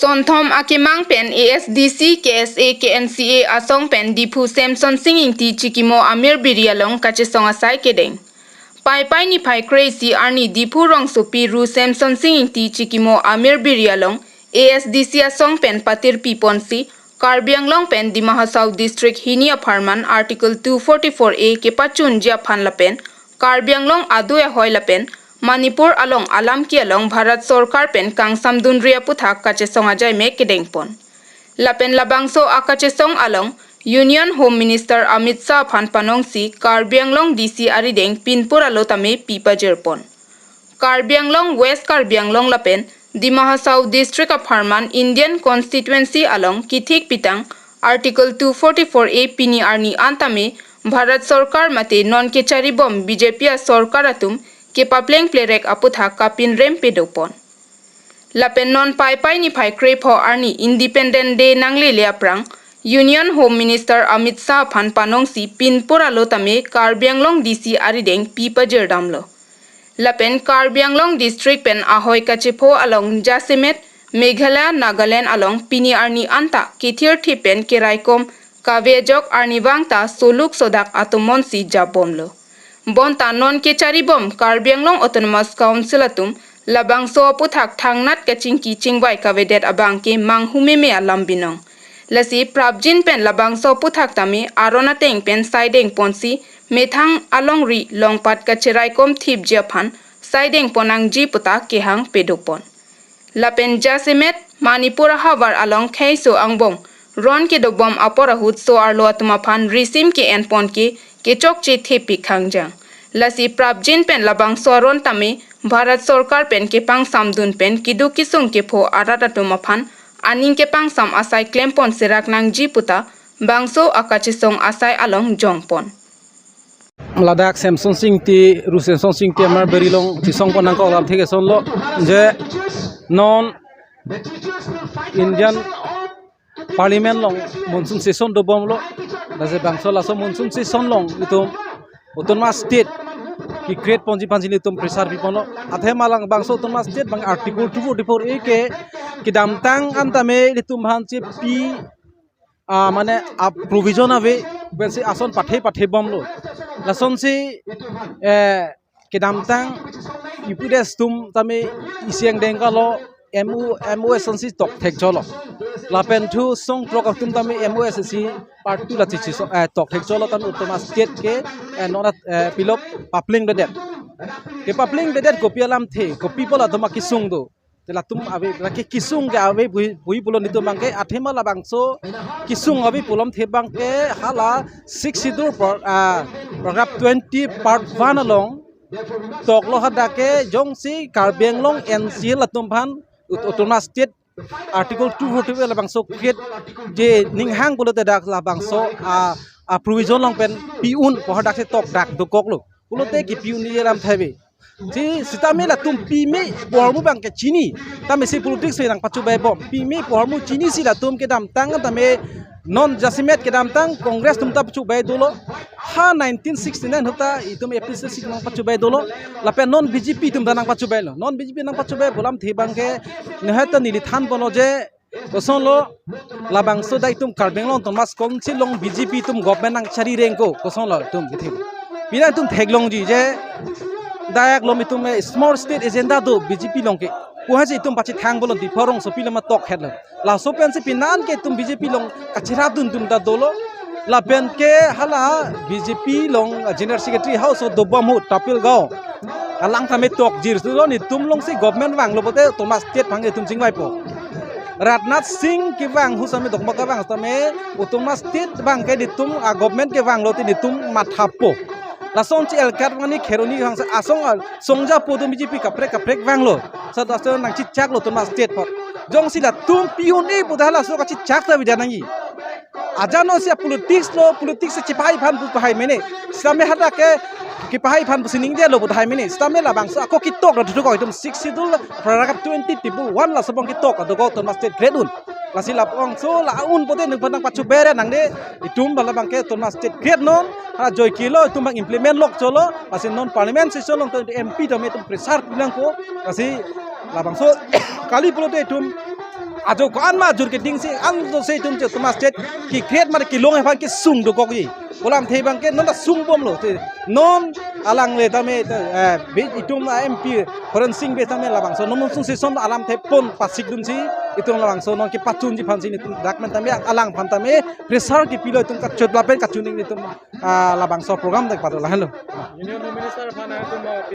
Sonthom akimang pen ASDC KSA KNCA asong pen dipu Samson singing ti chikimo Amir Birialong kachesong asai kedeng. Pai pai ni pai crazy arni dipu rong supi ru Samson singing ti chikimo Amir Birialong ASDC asong pen patir piponsi Karbi Anglong pen di Mahasau district hinia Farman article 244A ke pachun jia phan lapen Karbi Anglong adu hoy lapen Manipur along alam ki along Bharat Sarkar pen kang samdun ria puthak kache songa jai me kedeng pon. Lapen labangso akache song along Union Home Minister Amit Shah phan panong si Karbi Anglong DC arideng pinpur alotame pipa jerpon. Karbi Anglong West Karbi Anglong lapen di Mahasau district of Farman Indian constituency along kithik pitang article 244A pini arni antame Bharat Sarkar mate non kechari bom BJP Sarkar atum ke papleng plerek aputha kapin rem pedopon. Lapen non pai pai ni pai krepo arni Independent Day nangle leaprang Union Home Minister Amit Shah phan panong si pinpur alotame Karbi Anglong DC arideng pipa jerdamlo. Lapen Karbi Anglong district pen ahoy kachepo along Jasimet Meghalaya Nagaland along pini arni anta kithir thipen keraikom kavejok arni wangta soluk sodak atumon si jabomlo. Bonta non kechari bom Karbi Anglong Autonomous Council atum labang so puthak thangnat kachingki chingbai kavedet abang ke manghume me alambinong. Lasi prabjin pen labang so puthak tami arona teng pen sideng ponsi methang along ri longpat kacherai kom thip japhan sideng ponang ji puta kehang pedopon. Lapen Jasimet Manipur havar along khaiso angbong ron ke dobom aporahut so arlo atuma phan risim ke enpon ke chok che thepi khangjang. Lasi prabjin pen labang soron tame Bharat Sarkar pen ke pang samdun pen kidu kisung ke pho aratatuma phan aning ke pang sam asai klempon serak nang ji puta bangso akachisong asai along jongpon. Ladak Samson Singh ti Samson Singh ti Amir Birialong ti song ponang ko lam theke son lo je non Indian Parliament long monsoon session do bom lo daje bangso laso monsoon session long itu Autonomous State ki create ponji panji litum pressure pipono athe malang bangso Autonomous State bang article 244A ke damtang antame litum hanche pi mane provision ave bensi ason pathe bom lo lason si ke damtang UPDS tum tame isiang dengka lo MOS sonsi tok thek jolo lapen thu song prok tum tame MOS si part 2 la chi tok thek jolo tan Autonomous State ke nona pilop papling bedet ke papling bedet kopi alam the kopi pola doma kisung do tela tum ave ke kisung ke ave bui pulon itu bangke athema la bangso kisung ave pulom the bangke hala 6 sidur paragraph 20 part 1 along tok lo hadake jongsi Karbi Anglong NC latum phan Autonomous State article 244 la bangso create je ninghang pulo te dak la bangso provision long pen piun po hadak se tok dak do kok lo pulo te ki piun ni ram thabe ji sitame la tum pi me pormu bang ke chini tame se politics se nang pachu bai bom pi me pormu chini si la tum ke dam tang tame non Jasimet ke dam tang Congress tum ta pachu bai dolo ha 1969 hota itum APC sik nang pachu bai dolo lapen non BJP tum danang pachu bai lo non BJP nang pachu bai bolam the bang ke nehata nili than bono je oson lo labang so dai tum Karbi Anglong Autonomous Council long BJP tum government nang chari rengko oson lo tum ke the pira tum theglong ji je dayak lom itum small state agenda do BJP long ke kuhaji itum pachi thang bolon di forong so pilama tok het la so pen se pinan ke tum BJP long kachira dun tum da dolo la pen ke hala BJP long general secretary house do bom hu tapil gao alang thame tok jir so ni tum long si government wang lo bote Autonomous State phang tum singwai po Rajnath Singh ke wang hu same dok maka wang tame Autonomous State bang ke ditum government ke wang lo ti ditum mathapo la song chi elkat ngani kheroni hang asong songja podum BJP kaprek wanglo sa daso nang chi chak lo Autonomous State pot jong sila tum piuni budhala so ka chi chak ta bidanangi ajano sia politics se chipai phan bu pahai mene same hada ke pahai phan sining dia lo budhai mene same la bangso ako kitok ro thu ko itum 6 sidul paragraph 20 tibul 1 la sabong kitok do go Autonomous State gradun lasi lapong so laun pote nang panang pachu bere nang de itum bala bangke Autonomous State grade non ha joy kilo itum bang implement lok cholo lasi non parliament session long MP to me tum pressure bilang ko lasi labang so kali pulo de itum ajo ko an ma jur ke ding si an do sei tum che tuma state ki create mar ki long ha ki sung do ko ki olam thei bang ke non da sung bom lo te non alang le tame be itum mp foreign sing be tame labang so non sung si son alam thei pon pasik dum si itum labang so non ki patun ji phansi ni tum dakman tame alang phan tame pressure ki pilo tum ka chot lapen ka chuning ni tum labang so program dak patol hello